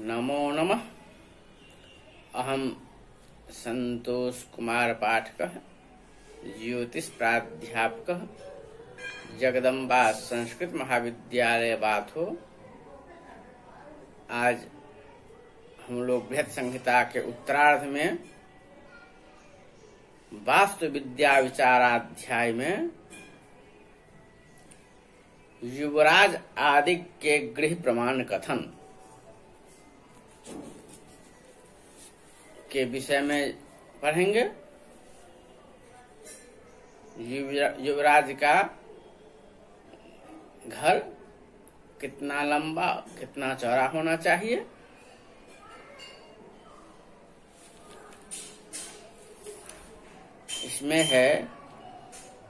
नमो नमः। अहम संतोष कुमार पाठकः, ज्योतिष प्राध्यापकः, जगदम्बा संस्कृत महाविद्यालय बाथो। आज हम लोग बृहत् संहिता के उत्तरार्ध में वास्तु विद्या विचाराध्याय में युवराज आदि के गृह प्रमाण कथन के विषय में पढ़ेंगे। युवराज का घर कितना लंबा कितना चौड़ा होना चाहिए, इसमें है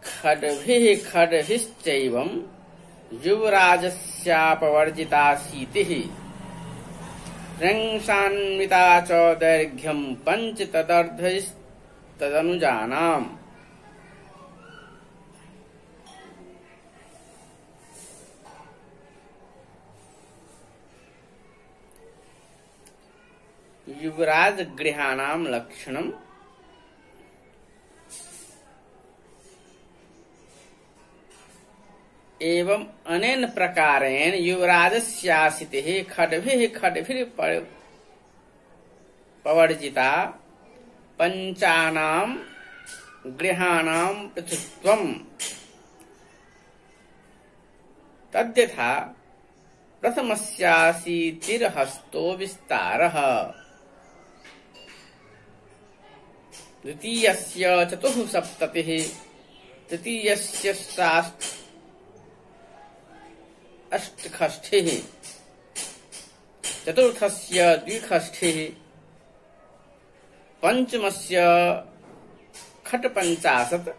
खड्भिः खड्भिश्चैवं युवराजस्यापवर्जिता सीतिः रंसान्विता च दैर्घ्यं पंच तदर्धस्तदनुजानाम्। युवराज गृहाणां लक्षणम् एवं अनेन प्रकारेण युवराजस्यासितिः खड्भिः खड्भिर्पवर्जिता पंचानां गृहाणां पृथक्त्वम्। तद्यथा प्रथमस्याशीतिर्हस्तो विस्तारः, द्वितीयस्य चतुःसप्ततिः, तृतीयस्य अष्टषष्ठिः, चतुर्थस्य द्विषष्ठिः, पंचमस्य खट्पञ्चाशत्।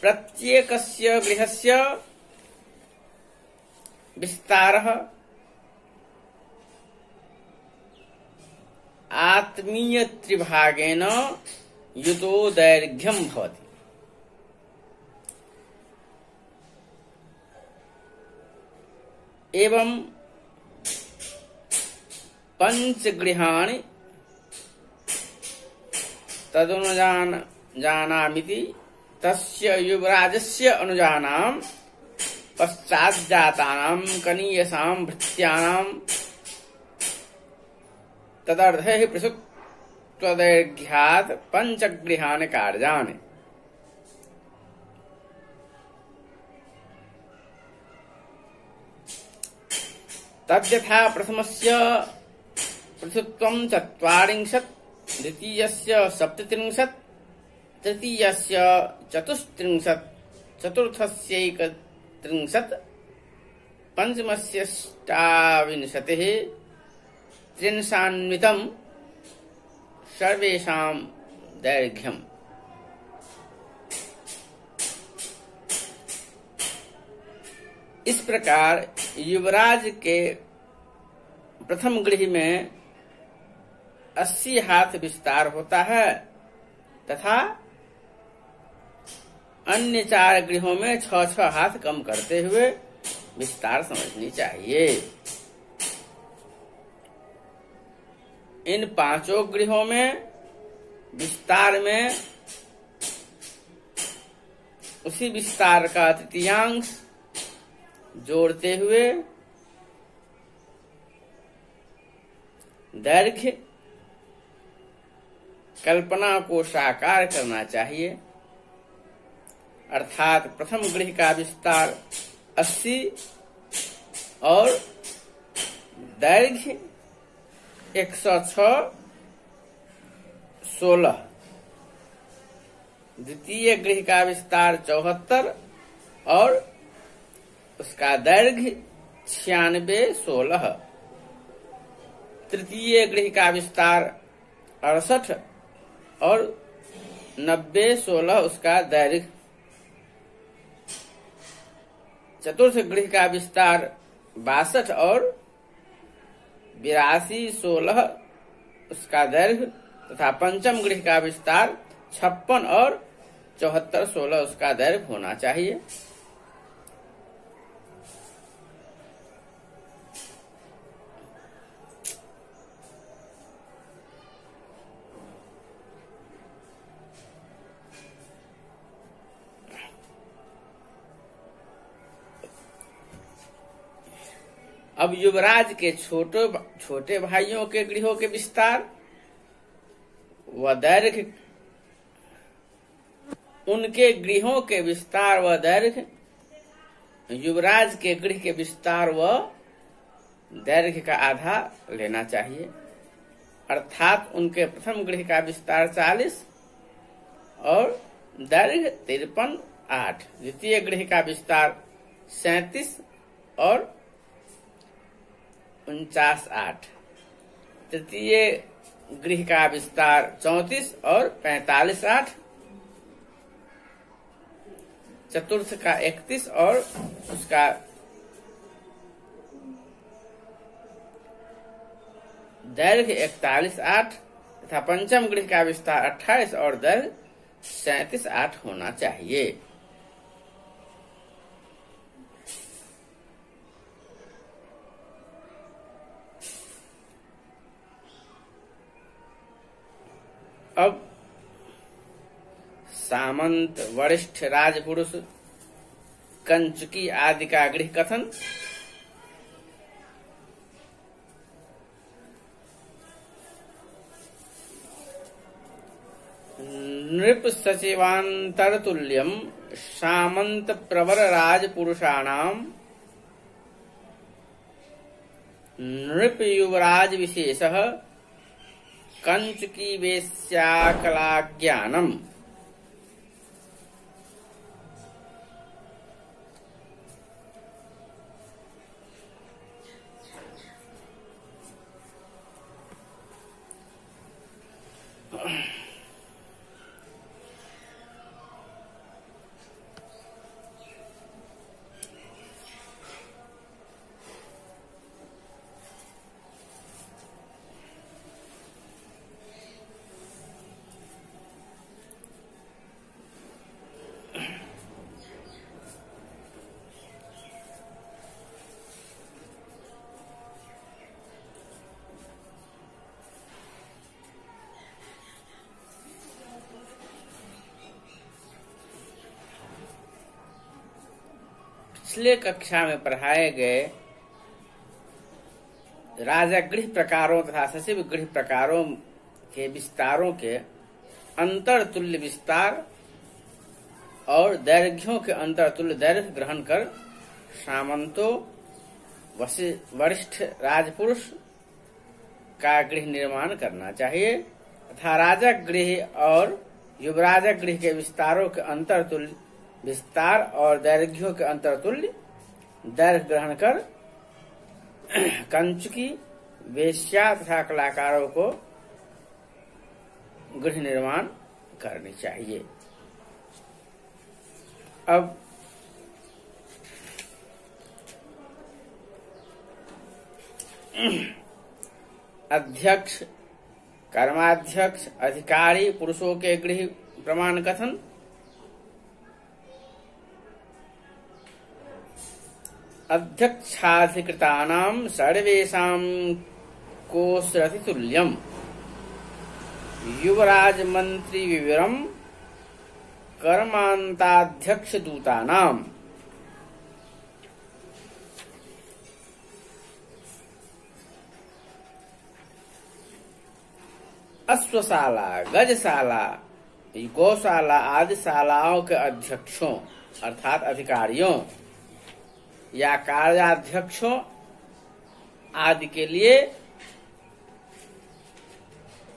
प्रत्येकस्य गृहस्य विस्तारः आत्मीय त्रिभागेन युतो दैर्घ्यं भवति। एवं पंचगृहाणि तदनुजानामिति तस्य युवराजस्य अनुजानां पश्चाज्जातानां कनीयसां भृत्यानां तदर्धैः पृथक्त्वदैर्घ्यात् पंचगृहाणि कार्याणि। तद्यथा प्रथमस्य पृथक्त्वं 40, द्वितीयस्य 37, तृतीयस्य 34, चतुर्थस्य 31, पंचमस्य 28, त्रिंशान्वितं सर्वेषां दैर्घ्यम्। इस प्रकार युवराज के प्रथम गृह में 80 हाथ विस्तार होता है तथा अन्य 4 गृहों में 6-6 हाथ कम करते हुए विस्तार समझनी चाहिए। इन 5 गृहों में विस्तार में उसी विस्तार का तृतीयांश जोड़ते हुए दैर्घ्य कल्पना को साकार करना चाहिए। अर्थात प्रथम गृह का विस्तार 80 और दैर्घ्य 106-16, द्वितीय गृह का विस्तार 74 और उसका दैर्घ्य 96-16, तृतीय गृह का विस्तार 68 और 90-16 उसका दैर्घ्य, चतुर्थ गृह का विस्तार 62 और 82-16 उसका दैर्घ्य तथा पंचम गृह का विस्तार 56 और 74-16 उसका दैर्घ्य होना चाहिए। अब युवराज के छोटे भाइयों के गृहों के विस्तार व दैर्घ्य, उनके गृहों के विस्तार व दैर्घ्य युवराज के गृह के विस्तार व दैर्घ्य का आधा लेना चाहिए। अर्थात उनके प्रथम गृह का विस्तार 40 और दैर्घ्य 53/8, द्वितीय गृह का विस्तार 37 और 49/8, तृतीय गृह का विस्तार 34 और 45/8, चतुर्थ का 31 और उसका दैर्घ्य 41/8 तथा पंचम गृह का विस्तार 28 और दैर्घ्य 37/8 होना चाहिए। अब सामंत, वरिष्ठ राजपुरुष, कंचुकी आदि का गृह कथन। नृप सचिवांतरतुल्यम सामंत प्रवर राजपुरुषाणाम नृप युवराज विशेषः कंचुकी वेश्याकलाज्ञानम्। पिछले कक्षा में पढ़ाए गए राजा गृह प्रकारों तथा सचिव गृह प्रकारों के विस्तारों के अंतर तुल्य विस्तार और दैर्घ्यों के अंतर तुल्य दैर्घ्य ग्रहण कर सामंतों, वरिष्ठ राजपुरुष का गृह निर्माण करना चाहिए तथा राजा गृह और युवराजा गृह के विस्तारों के अंतर तुल्य विस्तार और दैर्घ्यों के अंतर तुल्य दैर्घ्य ग्रहण कर कंचुकी वेश्या तथा कलाकारों को गृह निर्माण करनी चाहिए। अब अध्यक्ष, कर्माध्यक्ष, अधिकारी पुरुषों के गृह प्रमाण कथन। अध्यक्षाधिकृतानां सर्वेषां कोशरथितुल्यम् युवराज मंत्री विवरम कर्मांताध्यक्ष दूतानाम्। अश्वशाला, गजशाला, गौशाला आदि शालाओं के अध्यक्षों अर्थात अधिकारियों या कार्याध्यक्षों आदि के लिए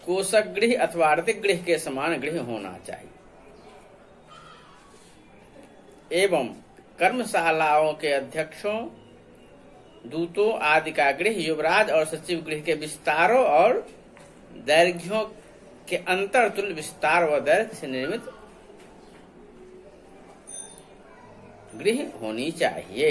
कोषक गृह अथवा आर्थिक गृह के समान गृह होना चाहिए एवं कर्मशालाओं के अध्यक्षों, दूतों आदि का गृह युवराज और सचिव गृह के विस्तारों और दैर्घ्यों के अंतर तुल्य विस्तार व दैर्घ्य से निर्मित गृह होनी चाहिए।